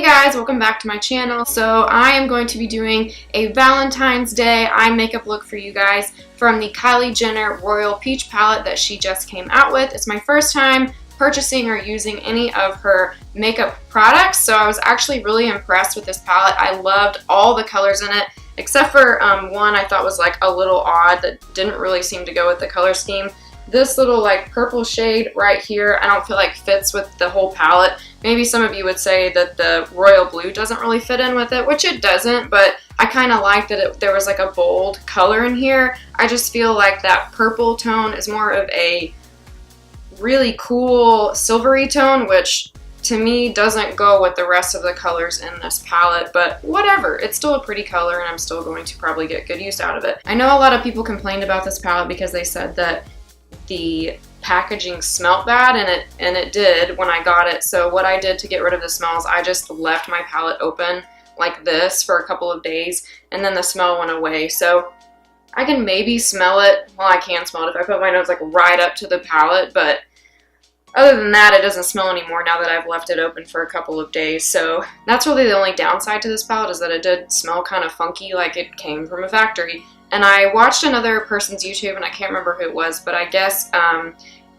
guys, welcome back to my channel. So I am going to be doing a Valentine's Day eye makeup look for you guys from the Kylie Jenner Royal Peach palette that she just came out with. It's my first time purchasing or using any of her makeup products, so I was actually really impressed with this palette. I loved all the colors in it, except for one I thought was like a little odd that didn't really seem to go with the color scheme. This little like purple shade right here, I don't feel like fits with the whole palette. Maybe some of you would say that the royal blue doesn't really fit in with it, which it doesn't, but I kind of like that there was like a bold color in here. I just feel like that purple tone is more of a really cool silvery tone, which to me doesn't go with the rest of the colors in this palette, but whatever. It's still a pretty color and I'm still going to probably get good use out of it. I know a lot of people complained about this palette because they said that the packaging smelled bad, and it did when I got it. So what I did to get rid of the smells, I just left my palette open like this for a couple of days, and then the smell went away. So I can maybe smell it. Well, I can smell it if I put my nose like right up to the palette, but other than that, it doesn't smell anymore now that I've left it open for a couple of days. So that's really the only downside to this palette, is that it did smell kind of funky, like it came from a factory. And I watched another person's YouTube, and I can't remember who it was, but I guess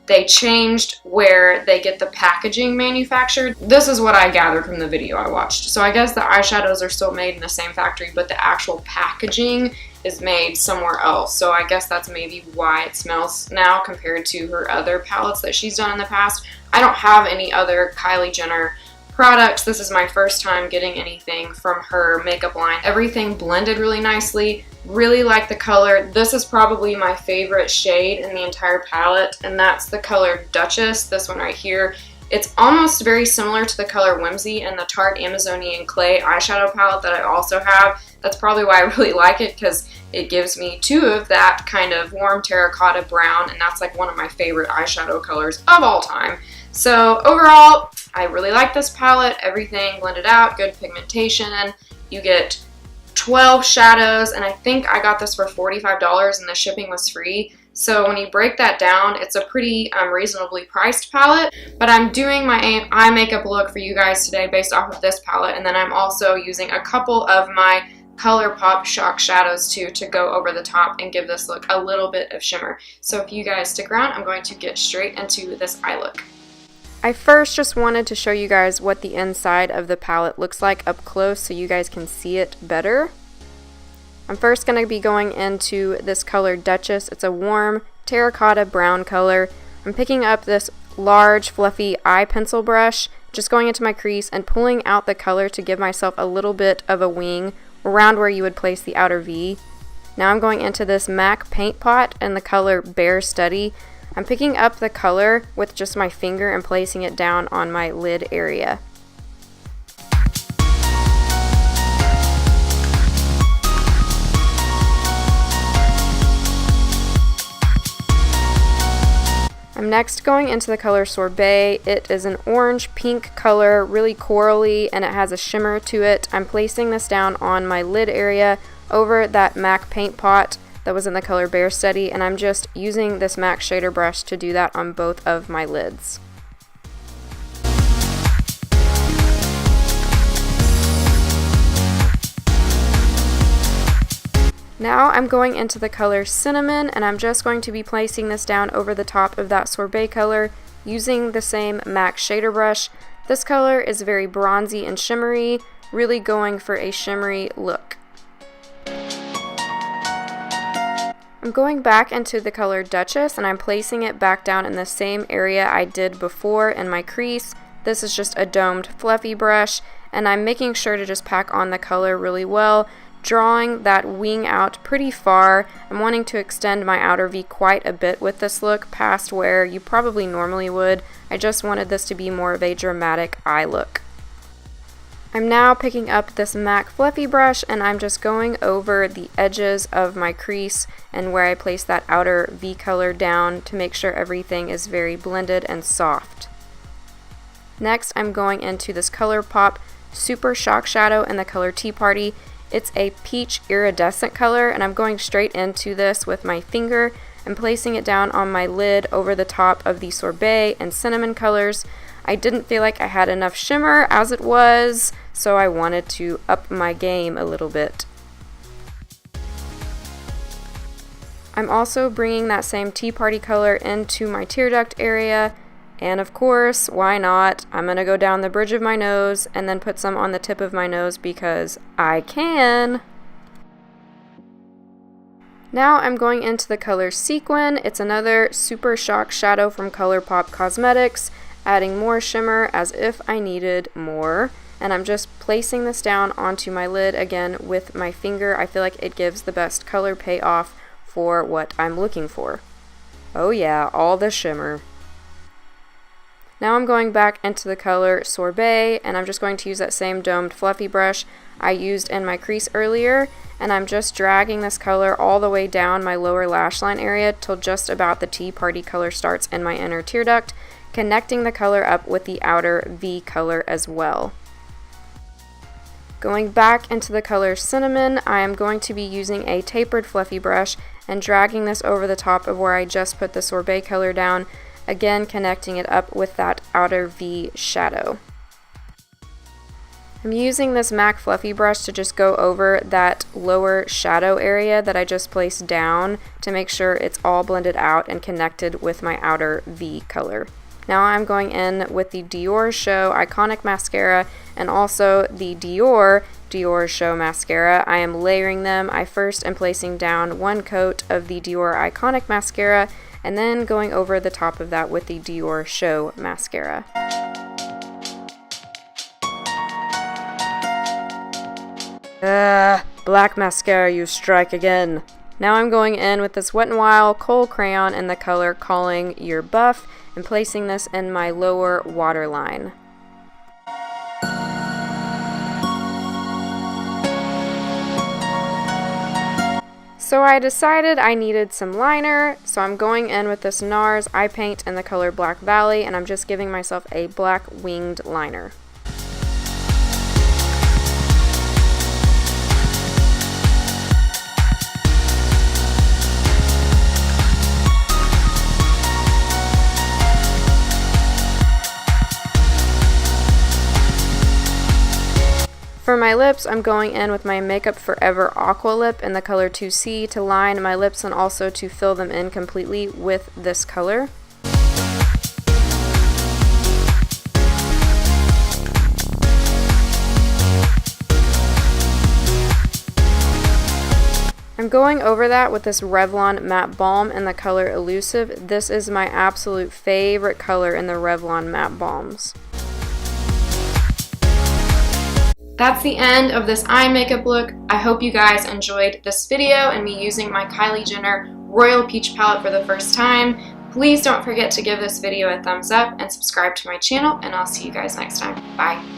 they changed where they get the packaging manufactured. This is what I gathered from the video I watched. So I guess the eyeshadows are still made in the same factory, but the actual packaging is made somewhere else. So I guess that's maybe why it smells now compared to her other palettes that she's done in the past. I don't have any other Kylie Jenner products. This is my first time getting anything from her makeup line. Everything blended really nicely. Really like the color. This is probably my favorite shade in the entire palette, and that's the color Duchess, this one right here. It's almost very similar to the color Whimsy and the Tarte Amazonian Clay eyeshadow palette that I also have. That's probably why I really like it, because it gives me two of that kind of warm terracotta brown, and that's like one of my favorite eyeshadow colors of all time. So overall, I really like this palette. Everything blended out, good pigmentation. You get 12 shadows, and I think I got this for $45 and the shipping was free. So when you break that down, it's a pretty reasonably priced palette. But I'm doing my eye makeup look for you guys today based off of this palette, and then I'm also using a couple of my ColourPop Shock shadows too to go over the top and give this look a little bit of shimmer. So if you guys stick around, I'm going to get straight into this eye look. I first just wanted to show you guys what the inside of the palette looks like up close so you guys can see it better. I'm first going to be going into this color Duchess. It's a warm terracotta brown color. I'm picking up this large fluffy eye pencil brush, just going into my crease and pulling out the color to give myself a little bit of a wing around where you would place the outer V. Now I'm going into this MAC paint pot in the color Bare Study. I'm picking up the color with just my finger and placing it down on my lid area. I'm next going into the color Sorbet. It is an orange-pink color, really corally, and it has a shimmer to it. I'm placing this down on my lid area over that MAC paint pot that was in the color Bare Study, and I'm just using this MAC shader brush to do that on both of my lids. Now I'm going into the color Cinnamon, and I'm just going to be placing this down over the top of that Sorbet color using the same MAC shader brush. This color is very bronzy and shimmery, really going for a shimmery look. I'm going back into the color Duchess, and I'm placing it back down in the same area I did before in my crease. This is just a domed fluffy brush, and I'm making sure to just pack on the color really well, drawing that wing out pretty far. I'm wanting to extend my outer V quite a bit with this look, past where you probably normally would. I just wanted this to be more of a dramatic eye look. I'm now picking up this MAC fluffy brush, and I'm just going over the edges of my crease and where I place that outer V color down to make sure everything is very blended and soft. Next, I'm going into this ColourPop Super Shock Shadow in the color Tea Party. It's a peach iridescent color, and I'm going straight into this with my finger and placing it down on my lid over the top of the Sorbet and Cinnamon colors. I didn't feel like I had enough shimmer as it was, so I wanted to up my game a little bit. I'm also bringing that same Tea Party color into my tear duct area, and of course, why not? I'm going to go down the bridge of my nose and then put some on the tip of my nose because I can! Now I'm going into the color Sequin. It's another Super Shock shadow from ColourPop Cosmetics, adding more shimmer as if I needed more. And I'm just placing this down onto my lid again with my finger. I feel like it gives the best color payoff for what I'm looking for. Oh yeah, all the shimmer. Now I'm going back into the color Sorbet, and I'm just going to use that same domed fluffy brush I used in my crease earlier, and I'm just dragging this color all the way down my lower lash line area till just about the Tea Party color starts in my inner tear duct, connecting the color up with the outer V color as well. Going back into the color Cinnamon, I am going to be using a tapered fluffy brush and dragging this over the top of where I just put the Sorbet color down, again connecting it up with that outer V shadow. I'm using this MAC fluffy brush to just go over that lower shadow area that I just placed down to make sure it's all blended out and connected with my outer V color. Now I'm going in with the Diorshow Iconic Mascara and also the Diorshow Mascara. I am layering them. I first am placing down one coat of the Dior Iconic Mascara and then going over the top of that with the Diorshow Mascara. Black mascara, you strike again. Now I'm going in with this Wet n Wild Kohl crayon in the color Calling Your Buff and placing this in my lower waterline. So I decided I needed some liner, so I'm going in with this NARS eye paint in the color Black Valley, and I'm just giving myself a black winged liner. For my lips, I'm going in with my Makeup Forever Aqua Lip in the color 2C to line my lips and also to fill them in completely with this color. I'm going over that with this Revlon Matte Balm in the color Elusive. This is my absolute favorite color in the Revlon Matte Balms. That's the end of this eye makeup look. I hope you guys enjoyed this video and me using my Kylie Jenner Royal Peach palette for the first time. Please don't forget to give this video a thumbs up and subscribe to my channel, and I'll see you guys next time. Bye.